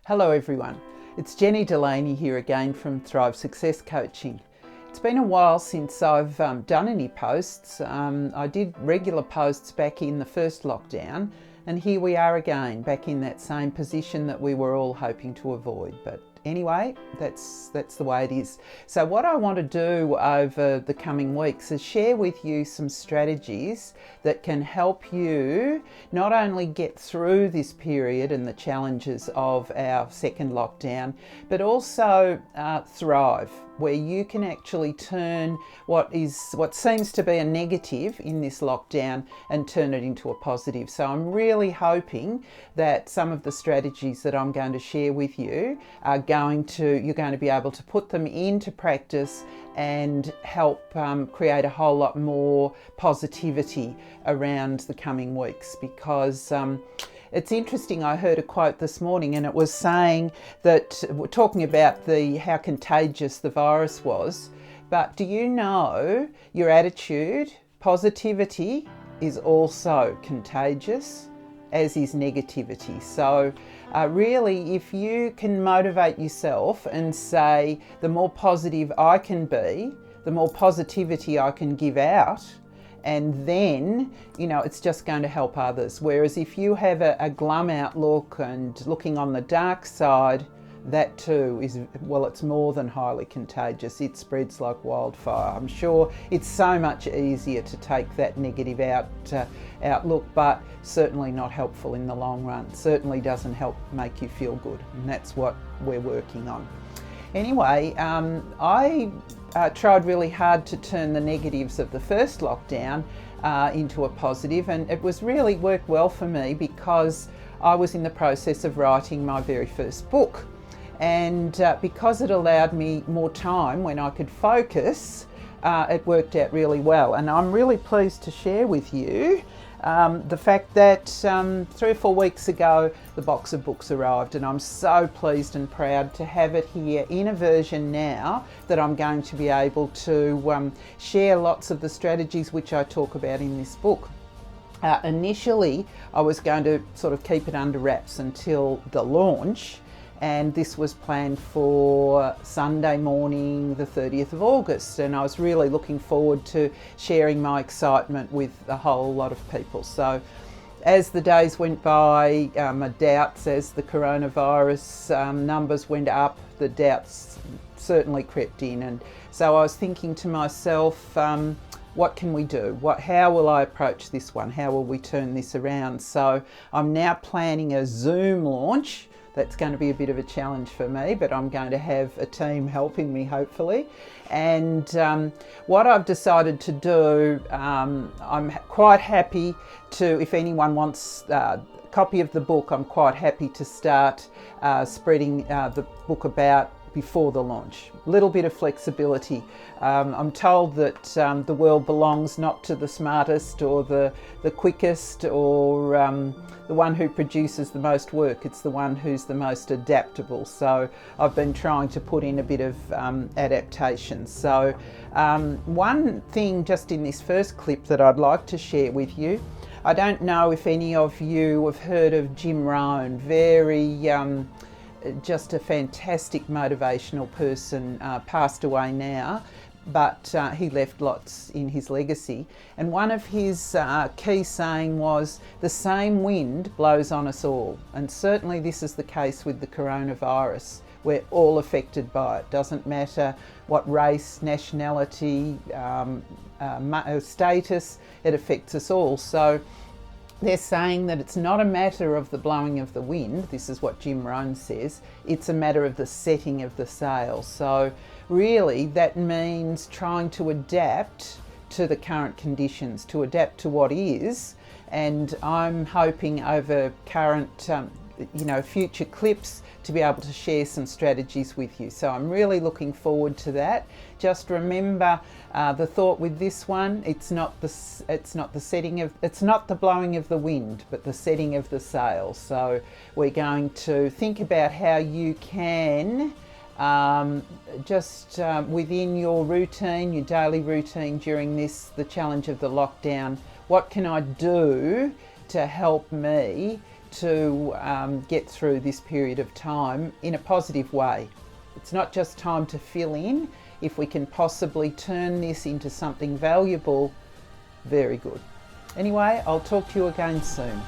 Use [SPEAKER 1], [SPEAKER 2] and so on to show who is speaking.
[SPEAKER 1] Hello everyone, it's Jenny Delaney here again from Thrive Success Coaching. It's been a while since I've done any posts. I did regular posts back in the first lockdown, and here we are again, back in that same position that we were all hoping to avoid. But anyway, that's the way it is. So what I want to do over the coming weeks is share with you some strategies that can help you not only get through this period and the challenges of our second lockdown, but also thrive, where you can actually turn what seems to be a negative in this lockdown and turn it into a positive. So I'm really hoping that some of the strategies that I'm going to share with you are you're going to be able to put them into practice and help create a whole lot more positivity around the coming weeks, because it's interesting. I heard a quote this morning, and it was saying that we're talking about how contagious the virus was. But do you know your attitude, positivity, is also contagious, as is negativity. So really, if you can motivate yourself and say, the more positive I can be, the more positivity I can give out, and then, it's just going to help others. Whereas if you have a glum outlook and looking on the dark side, that too it's more than highly contagious. It spreads like wildfire. I'm sure it's so much easier to take that negative outlook, but certainly not helpful in the long run. Certainly doesn't help make you feel good, and that's what we're working on. Anyway, I tried really hard to turn the negatives of the first lockdown into a positive, and it was really worked well for me because I was in the process of writing my very first book. And because it allowed me more time when I could focus, it worked out really well. And I'm really pleased to share with you the fact that 3 or 4 weeks ago, the box of books arrived, and I'm so pleased and proud to have it here in a version now that I'm going to be able to share lots of the strategies which I talk about in this book. Initially, I was going to sort of keep it under wraps until the launch, and this was planned for Sunday morning, the 30th of August, and I was really looking forward to sharing my excitement with a whole lot of people. So as the days went by, my doubts, as the coronavirus numbers went up, the doubts certainly crept in, and so I was thinking to myself, what can we do? How will I approach this one? How will we turn this around? So I'm now planning a Zoom launch. That's going to be a bit of a challenge for me, but I'm going to have a team helping me, hopefully. And what I've decided to do, I'm quite happy to, if anyone wants a copy of the book, I'm quite happy to start spreading the book about before the launch. A little bit of flexibility. I'm told that the world belongs not to the smartest or the quickest or the one who produces the most work. It's the one who's the most adaptable. So I've been trying to put in a bit of adaptation. So one thing just in this first clip that I'd like to share with you, I don't know if any of you have heard of Jim Rohn, just a fantastic motivational person, passed away now, but he left lots in his legacy. And one of his key saying was, the same wind blows on us all. And certainly this is the case with the coronavirus. We're all affected by it. Doesn't matter what race, nationality, status, it affects us all. So they're saying that it's not a matter of the blowing of the wind, this is what Jim Rohn says, it's a matter of the setting of the sail. So really that means trying to adapt to the current conditions, to adapt to what is, and I'm hoping over current future clips to be able to share some strategies with you. So I'm really looking forward to that. Just remember the thought with this one, it's not the blowing of the wind, but the setting of the sail. So we're going to think about how you can within your routine, your daily routine during the challenge of the lockdown, what can I do to help me to get through this period of time in a positive way. It's not just time to fill in. If we can possibly turn this into something valuable, very good. Anyway, I'll talk to you again soon.